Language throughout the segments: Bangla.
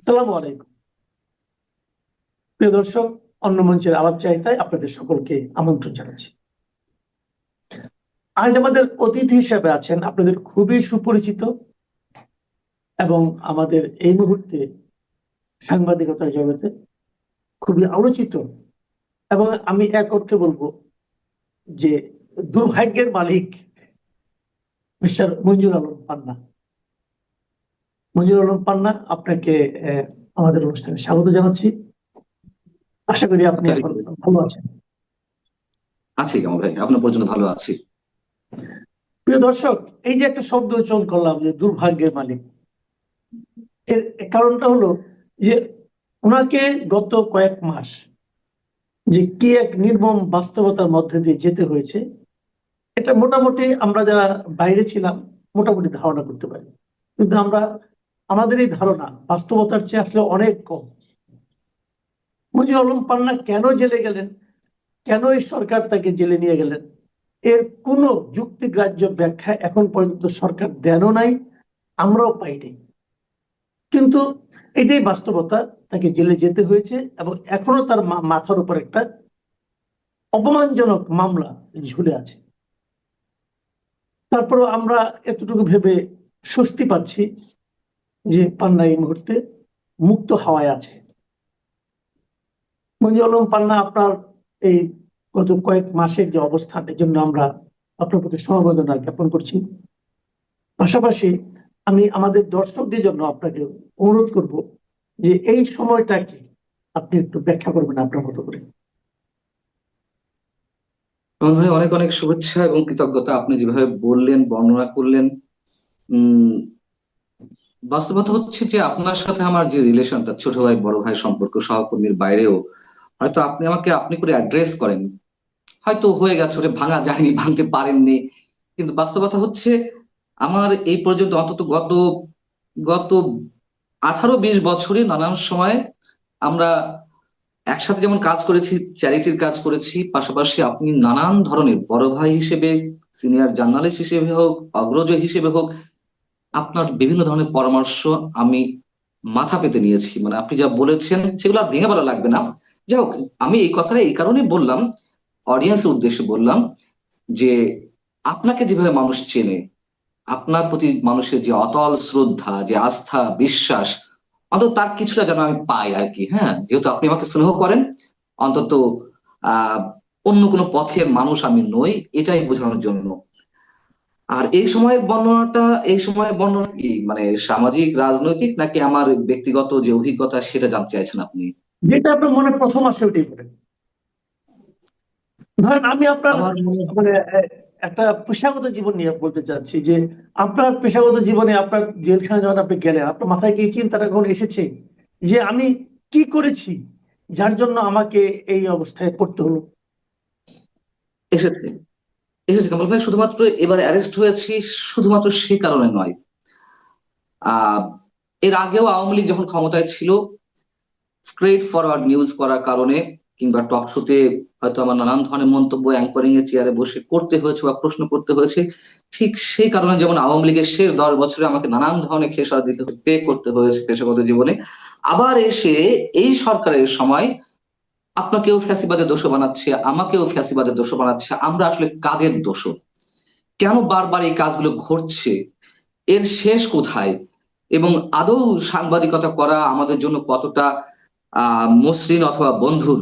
আসসালামু আলাইকুম। প্রিয় দর্শক, অন্য মঞ্চের আলাপচারিতায় আপনাদের সকলকে আমন্ত্রণ জানাচ্ছি। আজ আমাদের অতিথি হিসেবে আছেন আপনাদের খুবই সুপরিচিত এবং আমাদের এই মুহূর্তে সাংবাদিকতার জগতে খুবই আলোচিত, এবং আমি এক অর্থে বলবো যে দুর্ভাগ্যের মালিক মিস্টার মঞ্জুর আলম পান্না। মঞ্জুর আলম পান্না, আপনাকে আমাদের অনুষ্ঠানে স্বাগত জানাচ্ছি। আশা করি আপনি এখন ভালো আছেন। আছি কামাল ভাই, আপনার পর্যন্ত ভালো আছি। প্রিয় দর্শক, এই যে একটা শব্দ উচ্চারণ করলাম যে দুর্ভাগ্যের মালিক, এর কারণটা হলো যে ওনাকে গত কয়েক মাস যে কি এক নির্মম বাস্তবতার মধ্যে দিয়ে যেতে হয়েছে, এটা মোটামুটি আমরা যারা বাইরে ছিলাম মোটামুটি ধারণা করতে পারি, কিন্তু আমাদের এই ধারণা বাস্তবতার চেয়ে আসলে অনেক কম। মঞ্জুর আলম পান্না কেন জেলে গেলেন, কেন এই সরকার তাকে জেলে নিয়ে গেলেন, এর কোনো যুক্তিগ্রাহ্য ব্যাখ্যা এখন পর্যন্ত সরকার দেনও নাই, আমরাও পাইনি। কিন্তু এটাই বাস্তবতা, তাকে জেলে যেতে হয়েছে এবং এখনো তার মাথার উপর একটা অপমানজনক মামলা ঝুলে আছে। তারপরও আমরা এতটুকু ভেবে স্বস্তি পাচ্ছি যে পান্না এই মুহূর্তে মুক্ত হাওয়ায় আছে। মঞ্জুর আলম পান্না, আপনার এই গত কয়েক মাসের যে অবস্থান, এর জন্য আমরা আপনার প্রতি সমবেদনা জ্ঞাপন করছি। পাশাপাশি আমি আমাদের দর্শকদের জন্য আপনাকে অনুরোধ করব যে এই সময়টাকে আপনি একটু ব্যাখ্যা করবেন আপনার মতো করে। কামাল ভাই, অনেক অনেক শুভেচ্ছা এবং কৃতজ্ঞতা। আপনি যেভাবে বললেন, বর্ণনা করলেন, উম বাস্তবতা হচ্ছে যে আপনার সাথে আমার যে রিলেশনটা, ছোট ভাই বড় ভাই সম্পর্ক, সহকর্মীর বাইরেও হয়তো আপনি আমাকে আপনি করে অ্যাড্রেস করেন, হয়তো হয়ে গেছে, ওটা ভাঙা যায়নি, ভাঙতে পারেননি। কিন্তু বাস্তবতা হচ্ছে আমার এই পর্যন্ত অন্তত গত গত 18-20 বছরে নানান সময় আমরা একসাথে যেমন কাজ করেছি, চ্যারিটির কাজ করেছি, পাশাপাশি আপনি নানান ধরনের বড় ভাই হিসেবে, সিনিয়র জার্নালিস্ট হিসেবে হোক, অগ্রজ হিসেবে হোক, আপনার বিভিন্ন ধরনের পরামর্শ আমি মাথা পেতে নিয়েছি। মানে আপনি যা বলেছেন সেগুলো আর ভেঙে বলা লাগবে না। যাই হোক, আমি এই কথাটা এই কারণেই বললাম, অডিয়েন্সের উদ্দেশ্যে বললাম, যে আপনাকে যেভাবে মানুষ চেনে, আপনার প্রতি মানুষের যে অতল শ্রদ্ধা, যে আস্থা, বিশ্বাস, অন্তত তার কিছুটা যেন আমি পাই আর কি। হ্যাঁ, যেহেতু আপনি আমাকে স্নেহ করেন, অন্তত আহ অন্য কোনো পথের মানুষ আমি নই, এটাই বোঝানোর জন্য। আর এই সময়ের বর্ণনা কি মানে সামাজিক, রাজনৈতিক, নাকি আমার ব্যক্তিগত যে অভিজ্ঞতা সেটা জানতে চাইছেন আপনি? যেটা আপনার মনে প্রথম আসে ওইটাই করেন। ধরেন আমি আপনার আমার মনে মানে একটা পেশাগত জীবন নিয়ে বলতে চাচ্ছি যে আপনার পেশাগত জীবনে আপনার জেলখানে যখন আপনি গেলেন, আপনার মাথায় কি এই চিন্তাটা কখন এসেছে যে আমি কি করেছি যার জন্য আমাকে এই অবস্থায় পড়তে হলো? এসেছে এসেছে কামাল ভাই, শুধুমাত্র এবার অ্যারেস্ট হয়েছি শুধুমাত্র সে কারণে নয়। আহ এর আগেও আওয়ামী লীগ যখন ক্ষমতায় ছিল, স্ট্রেট ফরওয়ার্ড নিউজ করার কারণে কিংবা টক শোতে হয়তো আমার নানান ধরনের মন্তব্য অ্যাঙ্করিং এর চেয়ারে বসে করতে হয়েছে বা প্রশ্ন করতে হয়েছে, ঠিক সেই কারণে যেমন আওয়ামী লীগের শেষ 10 বছরে আমাকে নানান ধরনের খেসারত দিতে পে করতে হয়েছে পেশাগত জীবনে, আবার এসে এই সরকারের সময় আপনাকেও ফ্যাসিবাদের দোষী বানাচ্ছে, আমাকেও ফ্যাসিবাদের দোষী বানাচ্ছে। আমরা আসলে কাদের দোষ? কেন বারবার এই কাজগুলো ঘটছে? এর শেষ কোথায়? এবং আদৌ সাংবাদিকতা করা আমাদের জন্য কতটা মসৃণ অথবা বন্ধুর,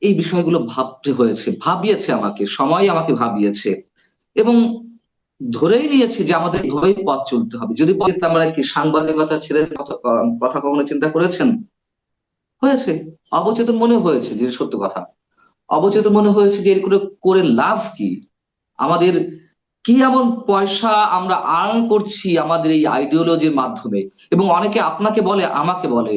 এই বিষয়গুলো ভাবতে হয়েছে, ভাবিয়েছে আমাকে, সময় আমাকে ভাবিয়েছে। এবং ধরেই নিয়েছি যে আমাদের এভাবেই পথ চলতে হবে। যদি বলি আমরা কি সাংবাদিকতা ছেড়ে কথা কথা কখনো চিন্তা করেছেন? হয়েছে, অবচেতন মনে হয়েছে যে সত্য কথা। অবচেতন মনে হয়েছে যে এর করে করে লাভ কি? আমাদের কি এমন পয়সা আমরা আর্ন করছি আমাদের এই আইডিওলজির মাধ্যমে? এবং অনেকে আপনাকে বলে, আমাকে বলে,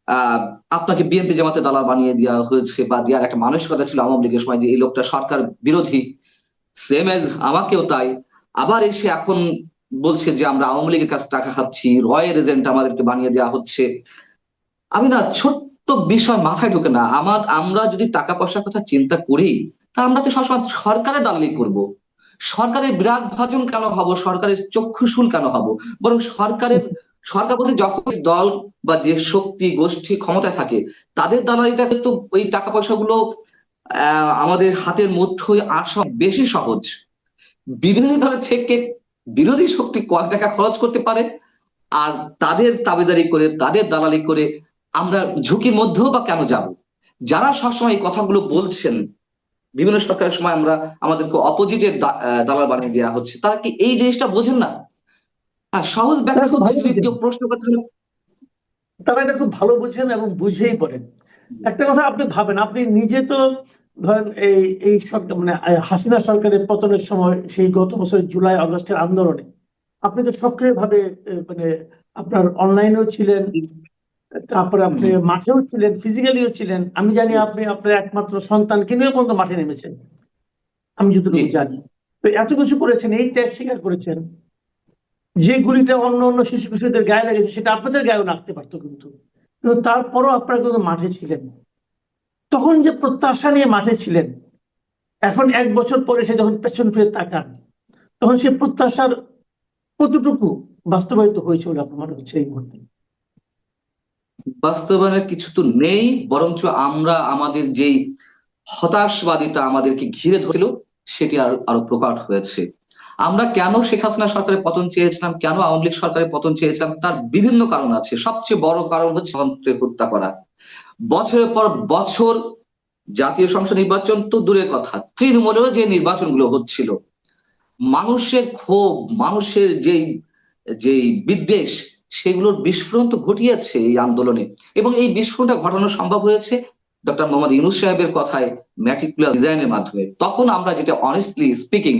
আহ আপনাকে বিএনপি জামাতে দালাল বানিয়ে দেওয়া হয়েছে বা দেওয়ার একটা মানসিকতা ছিল আওয়ামী লীগের সময়, যে এই লোকটা সরকার বিরোধী। সেম এজ আমাকেও তাই। আবার এসে এখন বলছে যে আমরা আওয়ামী লীগের কাছে টাকা খাচ্ছি, রয়ের এজেন্ট আমাদেরকে বানিয়ে দেওয়া হচ্ছে। আমি না, ছোট্ট বিষয় মাথায় ঢোকে না আমার। আমরা যদি টাকা পয়সার কথা চিন্তা করি, তা আমরা তো সবসময় সরকারের দালালি করব। সরকারের বিরাট ভাজন কেন হব? সরকারের চক্ষুশূল কেন হব? বরং সরকারের সরকার বলতে যখন দল বা যে শক্তি গোষ্ঠী ক্ষমতায় থাকে তাদের দালালিটা কিন্তু ওই টাকা পয়সাগুলো আমাদের হাতের মুঠোয় আসা বেশি সহজ। বিরোধী দলের থেকে বিরোধী শক্তি কয় টাকা খরচ করতে পারে, আর তাদের তাবেদারি করে তাদের দালালি করে আমরা ঝুঁকির মধ্যেও বা কেন যাব? যারা সবসময় এই কথাগুলো বলছেন, বিভিন্ন সরকারের সময় আমরা আমাদেরকে অপোজিটের দালাল বানিয়ে দেওয়া হচ্ছে, তারা কি এই জিনিসটা বোঝেন না? আর সহজ তারা ব্যাখ্যা খুব হচ্ছে, ভালো যদি বুঝেন, কেউ প্রশ্ন করতে হলে তারা এটা খুব ভালো বুঝেন এবং বুঝেই পড়েন। একটা কথা আপনি ভাবেন, আপনি নিজে তো ধরেন এই সরকার মানে হাসিনা সরকারের পতনের সময় সেই গত বছরের জুলাই আগস্টের আন্দোলনে আপনি তো সক্রিয়ভাবে মানে আপনার অনলাইনেও ছিলেন, তারপরে হুম, আপনি মাঠেও ছিলেন, ফিজিক্যালিও ছিলেন। আমি জানি আপনি আপনার একমাত্র সন্তানকে নিয়ে পর্যন্ত মাঠে নেমেছেন, আমি জি, যতটুকু জানি। তো এত কিছু করেছেন, এই ত্যাগ স্বীকার করেছেন। যে গুলিটা অন্য অন্য শিশু কিশোরদের গায়ে লেগেছে সেটা আপনাদের গায়েও লাগতে পারতো, কিন্তু কিন্তু তারপরও আপনারা কিন্তু মাঠে ছিলেন। তখন যে প্রত্যাশা নিয়ে মাঠে ছিলেন, এখন 1 বছর পরে সে যখন পেছন ফিরে তাকান, তখন সে প্রত্যাশার কতটুকু বাস্তবায়িত হয়েছে বলে আপনার মনে হচ্ছে এই মুহূর্তে? বাস্তবায়নের কিছু তো নেই, বরঞ্চ আমরা আমাদের যেই হতাশবাদিতা আমাদেরকে ঘিরে ধরছিল সেটি আরো আরো প্রকট হয়েছে। আমরা কেন শেখ হাসিনা সরকারের পতন চেয়েছিলাম, কেন আওয়ামী লীগ সরকারের পতন চেয়েছিলাম, তার বিভিন্ন কারণ আছে। সবচেয়ে বড় কারণ হচ্ছে গণতন্ত্রের হত্যা করা। বছরের পর বছর জাতীয় সংসদ নির্বাচন তো দূরের কথা, তৃণমূলেও যে নির্বাচনগুলো হচ্ছিল, মানুষের ক্ষোভ, মানুষের যেই যেই বিদ্বেষ, সেগুলোর বিস্ফোরণ তো ঘটিয়েছে এই আন্দোলনে। এবং এই বিস্ফোরণটা ঘটানো সম্ভব হয়েছে ডক্টর মোহাম্মদ ইউনূস সাহেবের কথায় ম্যাটিকুলাস ডিজাইনের মাধ্যমে। তখন আমরা যেটা অনেস্টলি স্পিকিং,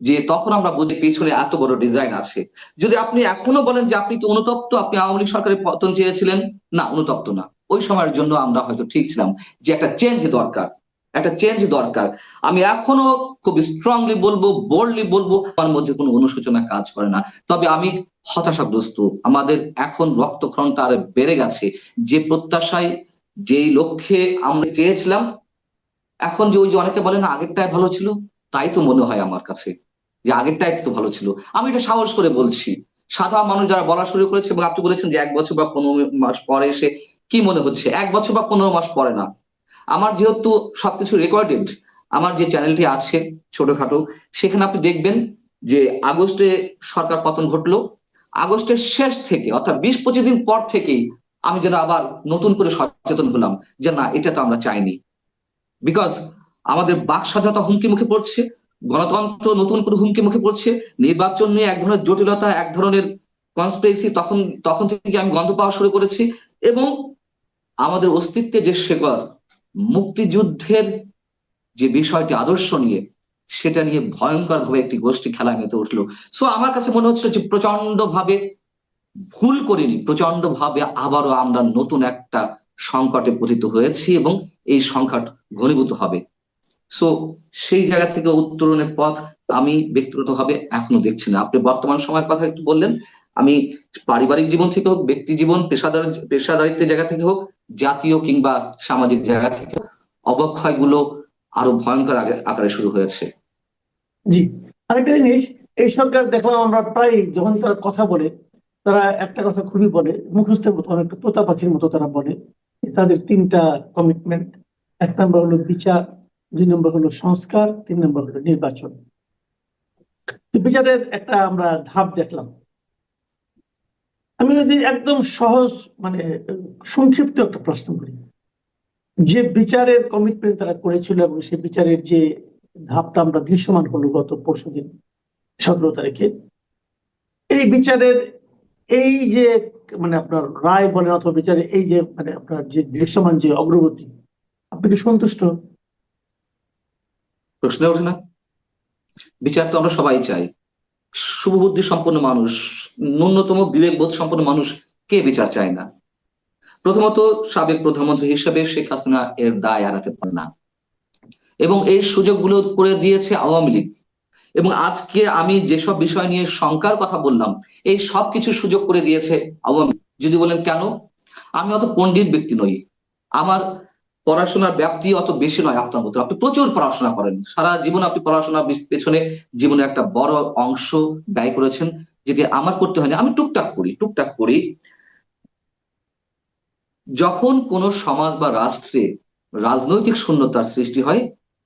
যে তখন আমরা বুঝি পিছনে এত বড় ডিজাইন আছে। যদি আপনি এখনো বলেন যে আপনি তো অনুতপ্ত, আপনি আওয়ামী লীগ সরকারের পতন চেয়েছিলেন, না, অনুতপ্ত না। ওই সময়ের জন্য আমরা হয়তো ঠিক ছিলাম যে একটা চেঞ্জ দরকার, একটা চেঞ্জ দরকার। আমি এখনো খুব স্ট্রংলি বলবো, বোল্ডলি বলবো, আমার মধ্যে কোনো অনুশোচনা কাজ করে না। তবে আমি হতাশাগ্রস্ত, আমাদের এখন রক্তক্ষরণটা আরো বেড়ে গেছে। যে প্রত্যাশায়, যেই লক্ষ্যে আমরা চেয়েছিলাম, এখন যে ওই যে অনেকে বলে না আগেরটাই ভালো ছিল, তাই তো মনে হয় আমার কাছে যে আগেরটাই তো ভালো ছিল। আমি এটা সাহস করে বলছি। সাধারণ মানুষ যারা বলা শুরু করেছে, এবং আপনি বলেছেন যে 1 বছর বা 15 মাস পরে এসে কি মনে হচ্ছে, 1 বছর বা 15 মাস পরে না। আমার যেহেতু সবকিছু রেকর্ডেড, আমার যে চ্যানেলটি আছে ছোটখাটো, সেখানে আপনি দেখবেন যে আগস্টে সরকার পতন ঘটলো, আগস্টের শেষ থেকে অর্থাৎ 20-25 দিন পর থেকেই আমি যেন আবার নতুন করে সচেতন হলাম যে না, এটা তো আমরা চাইনি। বিকজ আমাদের বাক স্বাধীনতা হুমকি মুখে পড়ছে, গণতন্ত্র নতুন করে হুমকি মুখে পড়ছে, নির্বাচন নিয়ে এক ধরনের জটিলতা, এক ধরনের কনস্পিরেসি তখন তখন থেকে আমি গন্ধ পাওয়া শুরু করেছি। এবং আমাদের অস্তিত্বে যে শেকড়, মুক্তিযুদ্ধের যে বিষয়টি আদর্শ নিয়ে, সেটা নিয়ে ভয়ঙ্কর ভাবে একটি গোষ্ঠী খেলায় মেতে উঠলো। সো আমার কাছে মনে হচ্ছিল যে প্রচন্ড ভাবে ভুল করিনি, প্রচন্ড ভাবে আবারও আমরা নতুন একটা সংকটে পতিত হয়েছি, এবং এই সংকট ঘনীভূত হবে। সো সেই জায়গা থেকে উত্তরণের পথ আমি ব্যক্তিগতভাবে এখনো দেখছি না। আপনি বর্তমান সময়ের কথা একটু বললেন, আমি পারিবারিক জীবন থেকে হোক, ব্যক্তি জীবন, পেশাদারিত্বের জায়গা থেকে হোক, জাতীয় কিংবা সামাজিক জায়গা থেকে হোক, অবক্ষয়গুলো আরো ভয়ঙ্কর আকারে শুরু হয়েছে। জি, আরেকটা জিনিস, এই সরকার দেখলাম আমরা প্রায় যখন তারা কথা বলে, তারা একটা কথা খুবই বলে, মুখস্থের মতো, অনেকটা তোতা পাখির মতো তারা বলে যে তাদের 3টা কমিটমেন্ট। 1 নম্বর হলো বিচার, 2 নম্বর হলো সংস্কার, 3 নম্বর হলো নির্বাচন। তো বিচারের একটা আমরা ধাপ দেখলাম। আমি যদি একদম সহজ মানে সংক্ষিপ্ত একটা প্রশ্ন করি, যে বিচারের কমিটমেন্ট তারা করেছিল এবং সে বিচারের যে ধাপটা আমরা দৃশ্যমান হলো গত পরশুদিন 17 তারিখে, এই বিচারের এই যে মানে আপনার রায় বলেন অথবা বিচারে এই যে মানে আপনার যে দৃশ্যমান যে অগ্রগতি, আপনি কি সন্তুষ্ট? প্রশ্ন ওঠে না? বিচার তো আমরা সবাই চাই। শুভবুদ্ধি সম্পন্ন মানুষ, ন্যূনতম বিবেকবোধ সম্পন্ন মানুষ কে বিচার চায় না? প্রথমত, সাবেক প্রধানমন্ত্রী হিসেবে শেখ হাসিনা এর দায় এড়াতে পারেন না, এবং এই সুযোগগুলো করে দিয়েছে আওয়ামী লীগ। এবং আজকে আমি যেসব বিষয় নিয়ে শঙ্কার কথা বললাম, এই সব কিছু সুযোগ করে দিয়েছে আওয়ামী লীগ। যদি বলেন কেন, আমি অত পণ্ডিত ব্যক্তি নই, আমার পড়াশোনার ব্যাপ্তি অত বেশি নয় আপনার মতো। আপনি প্রচুর পড়াশোনা করেন, সারা জীবন আপনি পড়াশোনার পেছনে জীবনে একটা বড় অংশ ব্যয় করেছেন। যেটি আমার করতে হয়নি, আমি টুকটাক করি। যখন কোন সমাজ বা রাষ্ট্রে রাজনৈতিক শূন্যতার সৃষ্টি হয়,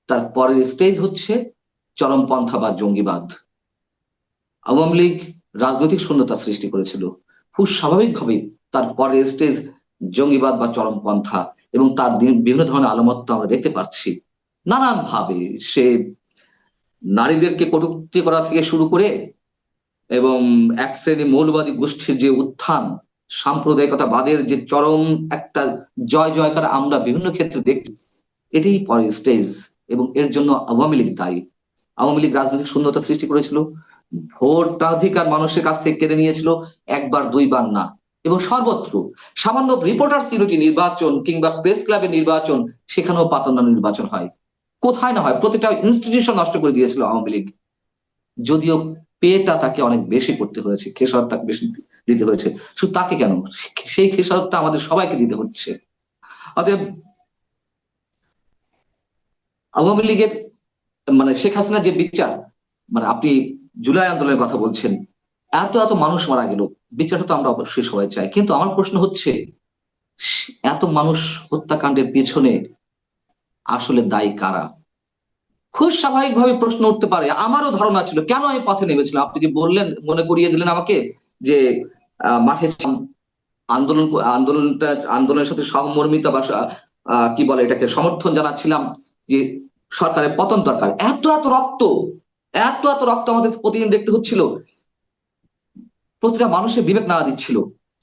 তার পরের স্টেজ হচ্ছে চরমপন্থা বা জঙ্গিবাদ। আওয়ামী লীগ রাজনৈতিক শূন্যতা সৃষ্টি করেছিল, খুব স্বাভাবিকভাবেই তার পরের স্টেজ জঙ্গিবাদ বা চরমপন্থা, এবং তার বিভিন্ন ধরনের আলামত তো আমরা দেখতে পাচ্ছি নানান ভাবে। সে নারীদেরকে কটূক্তি করা থেকে শুরু করে, এবং এক শ্রেণী মৌলবাদী গোষ্ঠীর যে উত্থান, সাম্প্রদায়িকতাবাদের যে চরম একটা জয় জয়কার আমরা বিভিন্ন ক্ষেত্রে দেখছি, এটাই পরের স্টেজ। এবং এর জন্য আওয়ামী লীগ দায়ী। আওয়ামী লীগ রাজনৈতিক শূন্যতা সৃষ্টি করেছিল, ভোটাধিকার মানুষের কাছ থেকে কেড়ে নিয়েছিল, একবার দুইবার না, এবং সর্বত্র সামান্য রিপোর্টার্স ইউনিটি নির্বাচন কিংবা প্রেস ক্লাবের নির্বাচন, সেখানেও পাতানো নির্বাচন হয়, কোথায় না হয়, প্রতিটা ইনস্টিটিউশন নষ্ট করে দিয়েছিল আওয়ামী লীগ। যদিও পেটা তাকে অনেক বেশি করতে হয়েছে, খেসারত তাকে বেশি দিতে হয়েছে, শুধু তাকে কেন, সেই খেসারতটা আমাদের সবাইকে দিতে হচ্ছে। অতএব আওয়ামী লীগের মানে শেখ হাসিনা যে বিচার, মানে আপনি জুলাই আন্দোলনের কথা বলছেন, এত এত মানুষ মারা গেল, বিচারটা তো আমরা অবশ্যই সবাই চাই, কিন্তু আমার প্রশ্ন হচ্ছে এত মানুষ হত্যাকাণ্ডের পিছনে আসলে দায়ী কারা? খুব স্বাভাবিকভাবে প্রশ্ন উঠতে পারে। আমারও ধারণা ছিল, কেন আমি পথে নেমেছিলাম, আপনি যে বললেন, মনে করিয়ে দিলেন আমাকে যে মাঠে আন্দোলন আন্দোলনের সাথে সহমর্মিতা বা কি বলে এটাকে, সমর্থন জানাচ্ছিলাম যে সরকারের পতন দরকার। এত এত রক্ত আমাদের প্রতিদিন দেখতে হচ্ছিল, প্রতিটা মানুষের বিবেক নাড়া দিচ্ছিল।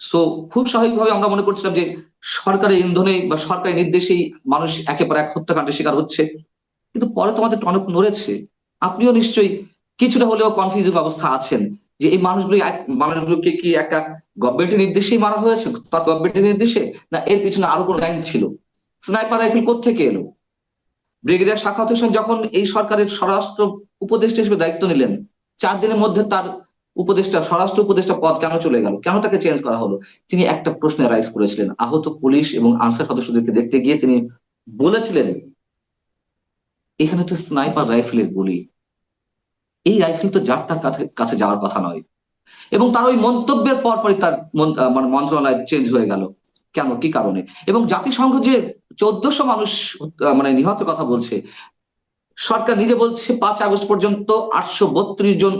সো খুব স্বাভাবিকভাবে আমরা মনে করছিলাম যে সরকারের ইন্ধনে বা সরকারি নির্দেশেই মানুষ একেবারে এক হত্যাকাণ্ডের শিকার হচ্ছে। কিন্তু পরে তোমাদের টনক নড়েছে। আপনিও নিশ্চয়ই কিছুটা হলেও কনফিউজিং অবস্থা আছেন যে এই মানুষগুলোকে কি একটা গভর্নমেন্টের নির্দেশেই মারা হয়েছে, গভর্নমেন্টের নির্দেশে, না এর পিছনে আরো কোনো লাইন ছিল? স্নাইপার রাইফেল কোত্থেকে এলো? ব্রিগেডিয়ার সাখাওয়াত হোসেন যখন এই সরকারের স্বরাষ্ট্র উপদেষ্টা হিসেবে দায়িত্ব নিলেন, 4 দিনের মধ্যে তার স্বরাষ্ট্র উপদেষ্টা পদ কেন চলে গেল, কেন তাকে চেঞ্জ করা হলো? তিনি একটা প্রশ্ন রাইজ করেছিলেন, আহত পুলিশ এবং আনসার সদস্যদেরকে দেখতে গিয়ে তিনি বলেছিলেন, এখানে তো স্নাইপার রাইফেলের গুলি, এই রাইফেল তো যার তার কাছে যাওয়ার কথা নয়। এবং তার ওই মন্তব্যের পরপরই তার মানে মন্ত্রণালয় চেঞ্জ হয়ে গেল। কেন, কি কারণে? এবং জাতিসংঘ যে 1400 মানুষ মানে নিহতের কথা বলছে, সরকার নিজে বলছে 5 আগস্ট পর্যন্ত 832 জন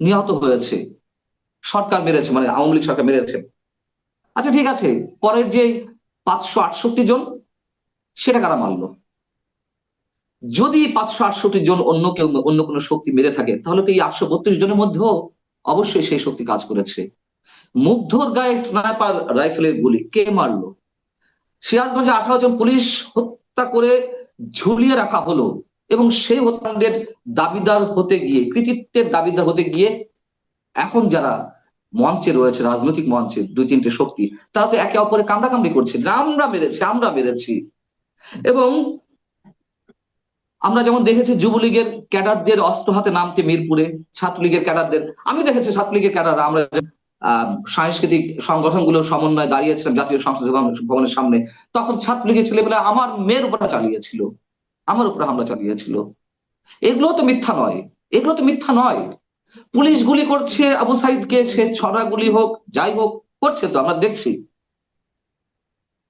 নিহত হয়েছে, সরকার মেরেছে, মানে আওয়ামী লীগ সরকার মেরেছে। আচ্ছা ঠিক আছে, পরের যে 568 জন, সেটা কারা মারলো? যদি 568 জন অন্য কোনো শক্তি মেরে থাকে, তাহলে তো এই 832 জনের মধ্যেও অবশ্যই সেই শক্তি কাজ করেছে। মুগ্ধর গায়ে স্নাইপার রাইফেলের গুলি কে মারলো? সিরাজগঞ্জে 18 জন পুলিশ হত্যা করে ঝুলিয়ে রাখা হলো, এবং সেই হত্যাকাণ্ডের দাবিদার হতে গিয়ে, কৃতিত্বের দাবিদার হতে গিয়ে এখন যারা মঞ্চে রয়েছে, রাজনৈতিক মঞ্চে 2-3টে শক্তি, তারা তো একে অপরে কামড়াকামড়ি করছে, আমরা মেরেছি। এবং আমরা যেমন দেখেছি যুবলীগের ক্যাডারদের অস্ত্র হাতে নামতে মিরপুরে, ছাত্রলীগের ক্যাডারদের, আমি দেখেছি ছাত্রলীগের ক্যাডাররা, আমরা সাংস্কৃতিক সংগঠনগুলোর সমন্বয়ে দাঁড়িয়েছিলাম জাতীয় সংসদ ভবনের সামনে, তখন ছাত্রলীগের ছেলেবেলা আমার মেয়ের উপর চালিয়েছিল, আমার উপর হামলা চালিয়েছিল। এগুলো তো মিথ্যা নয়, এগুলো তো মিথ্যা নয়। পুলিশ গুলি করছে আবু সাইদকে, সে ছড়া গুলি হোক যাই হোক করছে, তো আমরা দেখছি।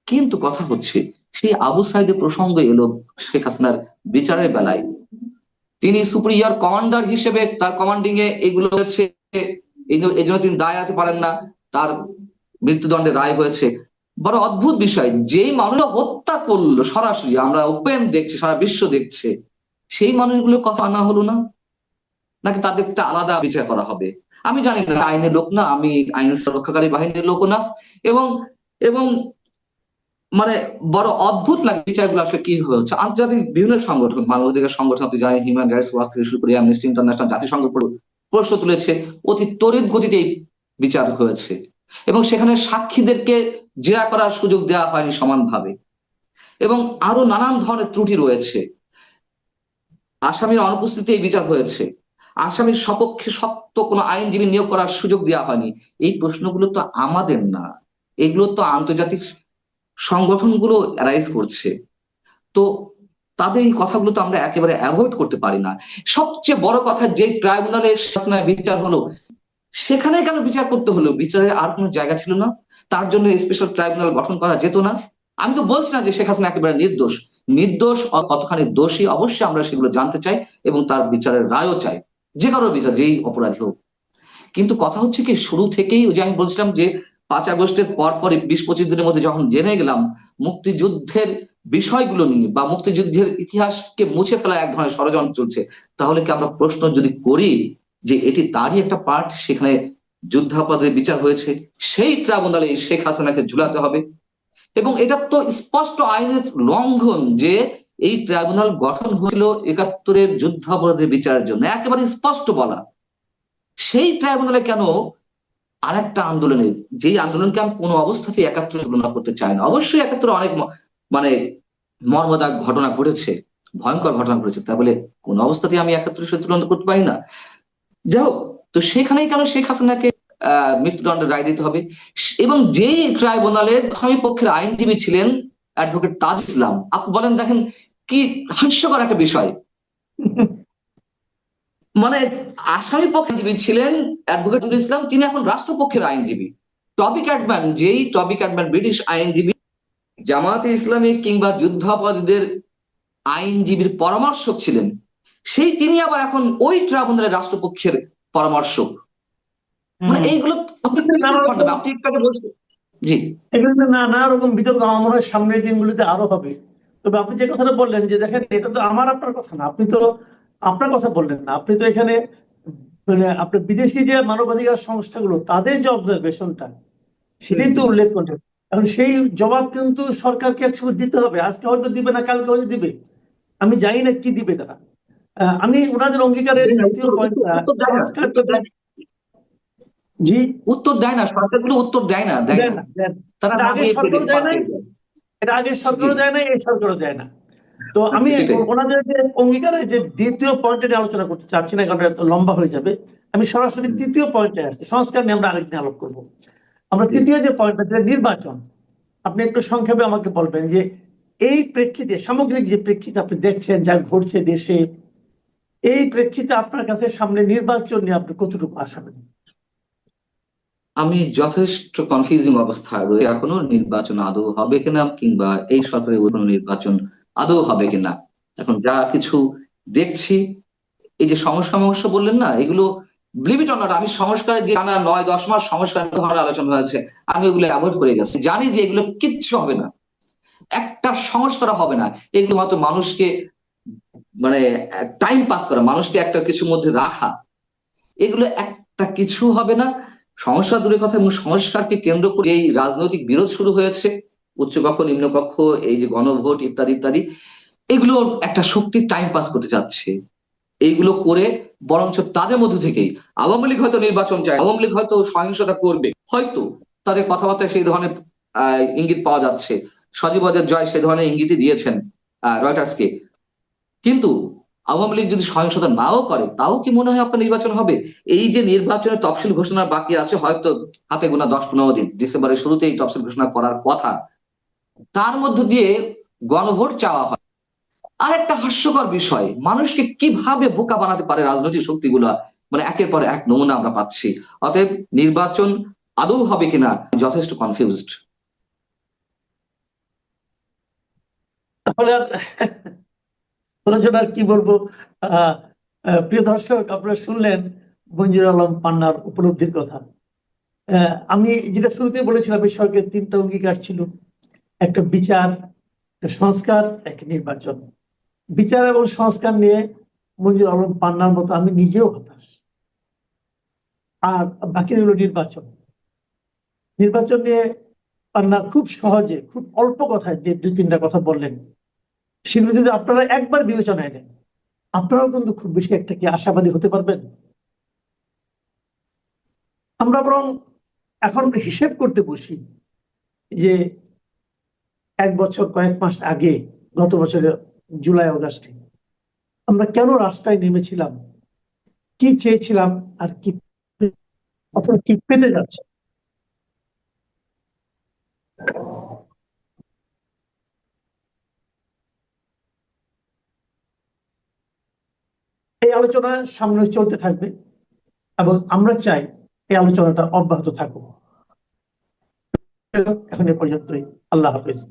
কিন্তু কথা হচ্ছে, সেই আবু সাইদের প্রসঙ্গ এলো শেখ হাসিনার বিচারের বেলায়, তিনি সুপ্রিয়ার কমান্ডার হিসেবে তার কমান্ডিং এ এগুলো হচ্ছে, এই জন্য তিনি দায় এড়াতে পারেন না, তার মৃত্যুদণ্ডের রায় হয়েছে। বড় অদ্ভুত বিষয়, যেই মানুষরা হত্যা করলো, সরাসরি আমরা ওপেন দেখছি, সারা বিশ্ব দেখছে, সেই মানুষগুলোর কথা আনা হলো না, নাকি তাদের একটা আলাদা বিচার করা হবে? আমি জানি না, আইনের লোক না আমি, আইন রক্ষাকারী বাহিনীর লোক না, এবং এবং মানে বড় অদ্ভুত লাগে বিচারগুলো আসলে কি হচ্ছে। আন্তর্জাতিক বিভিন্ন সংগঠন, মানবাধিকার সংগঠন, আপনি জানেন হিউম্যান রাইটস ওয়াচ থেকে শুরু করে অ্যামনেস্টি ইন্টারন্যাশনাল, জাতিসংঘ প্রশ্ন তুলেছে, অতি তড়িৎ গতিতে এই বিচার হয়েছে, এবং সেখানে সাক্ষীদেরকে জেরা করার সুযোগ দেওয়া হয়নি সমানভাবে, এবং আরো নানান ধরনের ত্রুটি রয়েছে। আসামির অনুপস্থিতিতে এই বিচার হয়েছে, আসামির সপক্ষে সত্য কোনো আইনজীবী নিয়োগ করার সুযোগ দেওয়া হয়নি। এই প্রশ্নগুলো তো আমাদের না, এগুলো তো আন্তর্জাতিক সংগঠনগুলো রাইজ করছে। তো তাদের এই কথাগুলো তো আমরা একেবারে অ্যাভয়েড করতে পারি না। সবচেয়ে বড় কথা, যে ট্রাইব্যুনালের শাসনায় বিচার হলো, সেখানে কেন বিচার করতে হলো? বিচারের আর কোনো জায়গা ছিল না? তার জন্য স্পেশাল ট্রাইব্যুনাল গঠন করা যেত না? আমি তো বলছি না যে শেখ হাসিনা একেবারে নির্দোষ। নির্দোষ কতখানি দোষী অবশ্যই আমরা সেগুলো জানতে চাই এবং তার বিচারের রায়ও চাই, যে কারো বিচার, যেই অপরাধী হোক। কিন্তু কথা হচ্ছে কি, শুরু থেকেই ওই যে আমি বলছিলাম যে 5 আগস্টের পর পরই 20-25 দিনের মধ্যে যখন জেনে গেলাম মুক্তিযুদ্ধের বিষয়গুলো নিয়ে বা মুক্তিযুদ্ধের ইতিহাসকে মুছে ফেলা এক ধরনের ষড়যন্ত্র চলছে, তাহলে কি আমরা প্রশ্ন যদি করি যে এটি তারই একটা পার্ট, সেখানে যুদ্ধাপরাধের বিচার হয়েছে, সেই ট্রাইব্যুনালে শেখ হাসিনাকে ঝুলাতে হবে। এবং এটা তো স্পষ্ট আইনের লঙ্ঘন যে এই ট্রাইব্যুনাল গঠন হয়েছিল 71-এর যুদ্ধাপরাধের বিচারের জন্য, একেবারে স্পষ্ট বলা। সেই ট্রাইব্যুনালে কেন আরেকটা আন্দোলনের, যেই আন্দোলনকে আমি কোনো অবস্থাতেই 71 তুলনা করতে চাই না। অবশ্যই 71 অনেক মানে মর্মদাগ ঘটনা ঘটেছে, ভয়ঙ্কর ঘটনা ঘটেছে, তা বলে কোন অবস্থাতেই আমি 71-এর সাথে তুলনা করতে পারি না। যাই হোক, তো সেখানেই কেন শেখ হাসিনাকে মৃত্যুদণ্ডের রায় দিতে হবে? এবং যেই ট্রাইব্যুনালের আসামি পক্ষের আইনজীবী ছিলেন অ্যাডভোকেট তাজ ইসলাম, আপনি বলেন, দেখেন কি হাস্যকর একটা বিষয়। মানে আসামি পক্ষের আইনজীবী ছিলেন অ্যাডভোকেট তাজুল ইসলাম, তিনি এখন রাষ্ট্রপক্ষের আইনজীবী। টবি ক্যাটম্যান, যেই টবি ক্যাটম্যান ব্রিটিশ আইনজীবী, জামায়াতে ইসলামী কিংবা যুদ্ধাপরাধীদের আইনজীবীর পরামর্শক ছিলেন, সেই তিনি আবার এখন ওই ট্রাইব্যুনালের রাষ্ট্রপক্ষের পরামর্শক। মানে হম। এইগুলো আপনি নানা কিভাবে পাল্টাবেন? রকম আপনি একটু আগে বলছেন। জি। এগুলো নানা রকম বিতর্ক আমার মনে হয় সামনের দিনগুলিতে আরো হবে। তবে আপনি যে কথাটা বললেন যে দেখেন, এটা তো আমার আপনার কথা না, আপনি তো আপনার কথা বললেন না, আপনি তো এখানে মানে আপনার বিদেশি যে মানবাধিকার সংস্থাগুলো তাদের যে অবজারভেশনটা হুম, সেটাই তো হুম। উল্লেখ করলেন। এখন সেই জবাব কিন্তু সরকারকে একসময় দিতে হবে, আজকে হয়তো দিবে না, কালকে হয়তো দিবে, আমি জানি না কি দিবে তারা। আমি ওনাদের অঙ্গীকারের দেয় না, দ্বিতীয় উত্তর উত্তর পয়েন্টটা উত্তর দেয় না, সংস্কার উত্তর দেয় না। জি উত্তর দেয় না, সরকারগুলো উত্তর দেয় না, দেয় দেন না। না দেন। তারা এটা আগের ভাবিয়ে সরকারও দেয় নাই, পাঠিয়ে দেয়। এটা আগের জি, সরকারও দেয় নাই, এই সরকারও দেয় না। তো আমি সেটাই। ওনাদের যে অঙ্গীকারের যে দ্বিতীয় পয়েন্টে নিয়ে আলোচনা করতে চাচ্ছি না, কারণ এটা তো লম্বা হয়ে যাবে। আমি সরাসরি হুম, তৃতীয় পয়েন্টে আসছি, সংস্কার নিয়ে আমরা আরেকদিন আলোপ করব। আমরা জি। তৃতীয় যে পয়েন্টটা, যেটা নির্বাচন, আপনি একটু সংক্ষেপে আমাকে বলবেন যে এই প্রেক্ষিতে, সামগ্রিক যে প্রেক্ষিতে আপনি দেখছেন যা ঘটছে দেশে, এই প্রেক্ষিতে আপনার কাছে সামনে নির্বাচন নিয়ে আপনি কতটুকু আশাবাদী? আমি যথেষ্ট কনফিউজিং অবস্থায় রয়েছে এখনো, নির্বাচন আদৌ হবে কিনা কিংবা এই সরকারের কোনো নির্বাচন আদৌ হবে কিনা। এখন যা কিছু দেখছি, এই যে সংস্কার মহস্য বললেন না, এগুলো বিলিভ ইট অর নট, আমি সংস্কারের যে টানা 9-10 মাস সংস্কার ধরনের আলোচনা হয়েছে, আমি ওগুলো অ্যাভয়েড করে গেছি। জানি যে এগুলো কিচ্ছু হবে না, একটা সংস্কার হবে না। এগুলো মাত্র মানুষকে মানে টাইম পাস করা, মানুষকে একটা কিছুর মধ্যে রাখা, এগুলো একটা কিছু হবে না। সংস্কার দূরের কথা, এবং সংস্কারকে কেন্দ্র করে এই রাজনৈতিক বিরোধ শুরু হয়েছে, উচ্চকক্ষ নিম্নকক্ষ, এই যে গণভোট ইত্যাদি ইত্যাদি, এগুলো একটা শক্তির টাইম পাস করতে যাচ্ছে। এইগুলো করে বরঞ্চ তাদের মধ্যে থেকেই আওয়ামী লীগ হয়তো নির্বাচন চায়, আওয়ামী লীগ হয়তো সহিংসতা করবে, হয়তো তাদের কথাবার্তায় সেই ধরনের ইঙ্গিত পাওয়া যাচ্ছে। সজীব ওয়াজেদ জয় সেই ধরনের ইঙ্গিতই দিয়েছেন রয়টার্সকে। কিন্তু আওয়ামী লীগ যদি সহিংসতা নাও করে, তাও কি মনে হয় আপনার নির্বাচন হবে? এই যে নির্বাচনের তফসিল ঘোষণা বাকি আছে হয়তো হাতে গোনা 10-15 দিন, ডিসেম্বরের শুরুতেই তফসিল ঘোষণা করার কথা, তার মধ্য দিয়ে গণভোট চাওয়া হয়। আর একটা হাস্যকর বিষয়, মানুষকে কিভাবে বোকা বানাতে পারে রাজনৈতিক শক্তিগুলা, মানে একের পর এক নমুনা আমরা পাচ্ছি। অতএব নির্বাচন আদৌ হবে কিনা যথেষ্ট কনফিউজড। তাহলে আর আলোচনা আর কি বলবো। আহ প্রিয় দর্শক, আপনারা শুনলেন মঞ্জুর আলম পান্নার উপলব্ধির কথা। আমি যেটা শুরুতে বলেছিলাম, এই সরকারের তিনটা অঙ্গীকার ছিল: একটা বিচার, একটা সংস্কার, একটা নির্বাচন। বিচার এবং সংস্কার নিয়ে মঞ্জুর আলম পান্নার মতো আমি নিজেও হতাশ। আর বাকি হলো নির্বাচন। নির্বাচন নিয়ে পান্না খুব সহজে, খুব অল্প কথায় যে দুই তিনটা কথা বললেন, সেগুলো যদি আপনারা একবার বিবেচনায় নেন, আপনারাও কিন্তু খুব বেশি একটা কি আশাবাদী হতে পারবেন? আমরা বরং এখন হিসেব করতে বসি যে 1 বছর কয়েক মাস আগে, গত বছরের জুলাই অগাস্টে আমরা কেন রাস্তায় নেমেছিলাম, কি চেয়েছিলাম, আর কি অথবা কি পেতে যাচ্ছে। এই আলোচনা সামনে চলতে থাকবে এবং আমরা চাই এই আলোচনাটা অব্যাহত থাকুক। এখন এ পর্যন্তই। আল্লাহ হাফিজ।